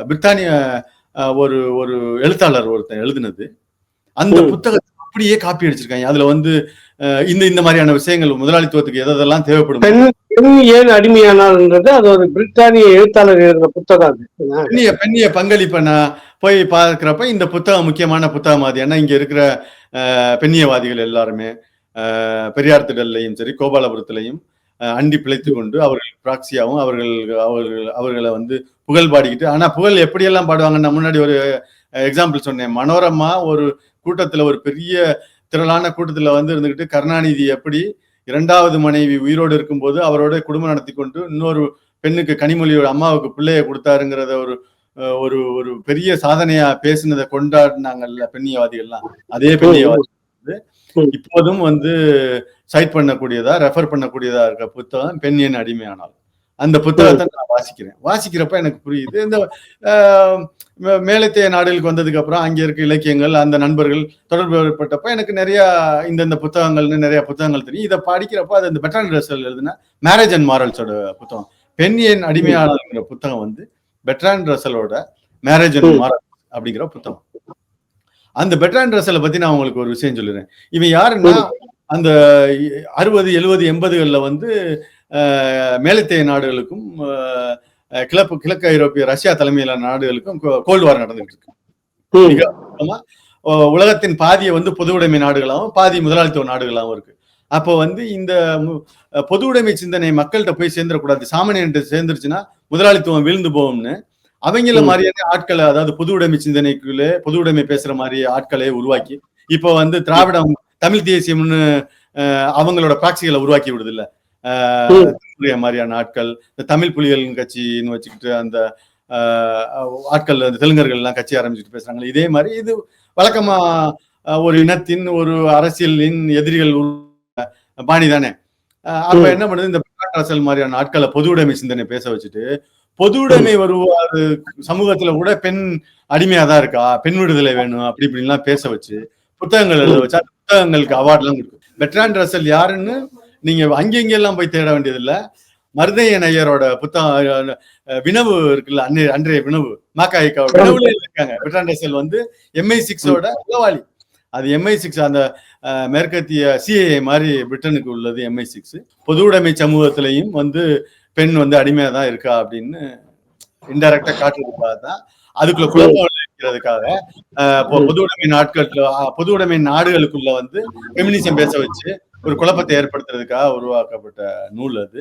பிரித்தானிய ஒரு ஒரு எழுத்தாளர் ஒருத்தன் எழுதினது. அந்த புத்தகத்தை அப்படியே காப்பி அடிச்சிருக்காங்க. அதுல வந்து இந்த இந்த மாதிரியான விஷயங்கள் முதலாளித்துவத்துக்கு எதெல்லாம் தேவைப்படும். பெண் ஏன் அடிமையானால்ன்றது அது ஒரு பிரித்தானிய எழுத்தாளர் எழுதின புத்தகம். பெண்ணிய பங்களிப்பை நான் போய் பார்க்கிறப்ப இந்த புத்தகம் முக்கியமான புத்தகம் அது. ஏன்னா இங்க இருக்கிற பெண்ணியவாதிகள் எல்லாருமே பெரியார் திடல்லையும் சரி கோபாலபுரத்திலையும் அண்டி பிழைத்து கொண்டு அவர்கள் பிராக்சியாவும் அவர்களை வந்து புகழ் பாடிக்கிட்டு, ஆனா புகழ் எப்படியெல்லாம் பாடுவாங்கன்னா, முன்னாடி ஒரு எக்ஸாம்பிள் சொன்னேன். மனோரமா ஒரு கூட்டத்துல ஒரு பெரிய திரளான கூட்டத்துல வந்து இருந்துகிட்டு கருணாநிதி எப்படி 2வது மனைவி உயிரோடு இருக்கும்போது அவரோட குடும்பம் நடத்தி கொண்டு இன்னொரு பெண்ணுக்கு கனிமொழியோட அம்மாவுக்கு பிள்ளைய கொடுத்தாருங்கிறத ஒரு ஒரு பெரிய சாதனையா பேசினதை கொண்டாடினாங்கல்ல பெண்ணியவாதிகள்லாம். அதே பெண்ணியவாதி இப்போதும் வந்து சைட் பண்ணக்கூடியதா ரெஃபர் பண்ணக்கூடியதா இருக்க புத்தகம் பெண் ஏன் அடிமையானால். அந்த புத்தகத்தை நான் வாசிக்கிறப்ப எனக்கு புரியுது. இந்த மேலைத்தேய நாடுகளுக்கு வந்ததுக்கு அப்புறம் அங்க இருக்க இலக்கியங்கள் அந்த நண்பர்கள் தொடர்பு ஏற்பட்டப்ப எனக்கு நிறைய இந்த புத்தகங்கள்னு நிறைய புத்தகங்கள் தெரியும். இதை படிக்கிறப்ப அது இந்த பெர்ட்ராண்ட் ரசல் எழுதின மேரேஜ் அண்ட் மாரல்ஸோட புத்தகம். பெண் ஏன் அடிமையானால்ங்கிற புத்தகம் வந்து பெர்ட்ராண்ட் ரசலோட மேரேஜ் அண்ட் மாரல்ஸ் அப்படிங்கிற புத்தகம். அந்த பெர்ட்ராண்ட் ரசலை பத்தி நான் உங்களுக்கு ஒரு விஷயம் சொல்லுறேன். இவன் யாருன்னா அந்த 60, 70, 80களில் வந்து மேலைத்தேய நாடுகளுக்கும் கிழக்கு ஐரோப்பிய ரஷ்யா தலைமையிலான நாடுகளுக்கும் கோல்டு வார் நடந்துட்டு இருக்கு. உலகத்தின் பாதியை வந்து பொது உடைமை நாடுகளாகவும் பாதி முதலாளித்துவ நாடுகளாகவும் இருக்கு. அப்போ வந்து இந்த பொது உடைமை சிந்தனை மக்கள்கிட்ட போய் சேர்ந்துடக்கூடாது, சாமானியன்ட்ட சேர்ந்துருச்சுன்னா முதலாளித்துவம் வீழ்ந்து போகும்னு அவங்கள மாதிரியான ஆட்களை, அதாவது பொது உடைமை சிந்தனைக்குள்ளே பொது உடைமை பேசுற மாதிரி ஆட்களை உருவாக்கி இப்போ வந்து திராவிடம் தமிழ் தேசியம்னு அவங்களோட பிராக்சிகளை உருவாக்கி விடுது இல்ல மாதிரியான ஆட்கள், இந்த தமிழ் புலிகள் கட்சின்னு வச்சுக்கிட்டு அந்த ஆட்கள் அந்த தெலுங்கர்கள் எல்லாம் கட்சி ஆரம்பிச்சுட்டு பேசுறாங்க. இதே மாதிரி இது வழக்கமா ஒரு இனத்தின் ஒரு அரசியலின் எதிரிகள் பாணி தானே. அப்ப என்ன பண்ணுது, இந்த அரசியல் மாதிரியான ஆட்களை பொது உடைமை சிந்தனை பேச வச்சுட்டு பொது உடைமை வருவாரு சமூகத்துல கூட பெண் அடிமையாதான் இருக்கா, பெண் விடுதலை வேணும் அப்படி இப்படின்லாம் பேச வச்சு புத்தகங்கள் எழுத வச்சு அந்த புத்தகங்களுக்கு அவார்ட் எல்லாம் கொடுக்கும். பெர்ட்ராண்ட் ரசல் யாருன்னு நீங்க அங்கெல்லாம் போய் தேட வேண்டியது இல்ல. மருதையன் ஐயரோட புத்தகம் வினவு இருக்குல்ல, அன்றைய வினவு மாக்காய்க்கா வினவுல இருக்காங்க. பெர்ட்ராண்ட் ரசல் வந்து MI6ஓட உளவாளி. அது MI6 அந்த மேற்கத்திய CIA மாதிரி பிரிட்டனுக்கு உள்ளது MI6. பொது உடைமை சமூகத்திலையும் வந்து பெண் வந்து அடிமையா தான் இருக்கா அப்படின்னு இன்டைரக்டா காட்டுறதுக்காக தான், அதுக்குள்ள குழப்பம் இருக்கிறதுக்காக பொது உடைமை நாடுகளுக்குள்ள வந்து பெமினிசம் பேச வச்சு ஒரு குழப்பத்தை ஏற்படுத்துறதுக்காக உருவாக்கப்பட்ட நூல் அது.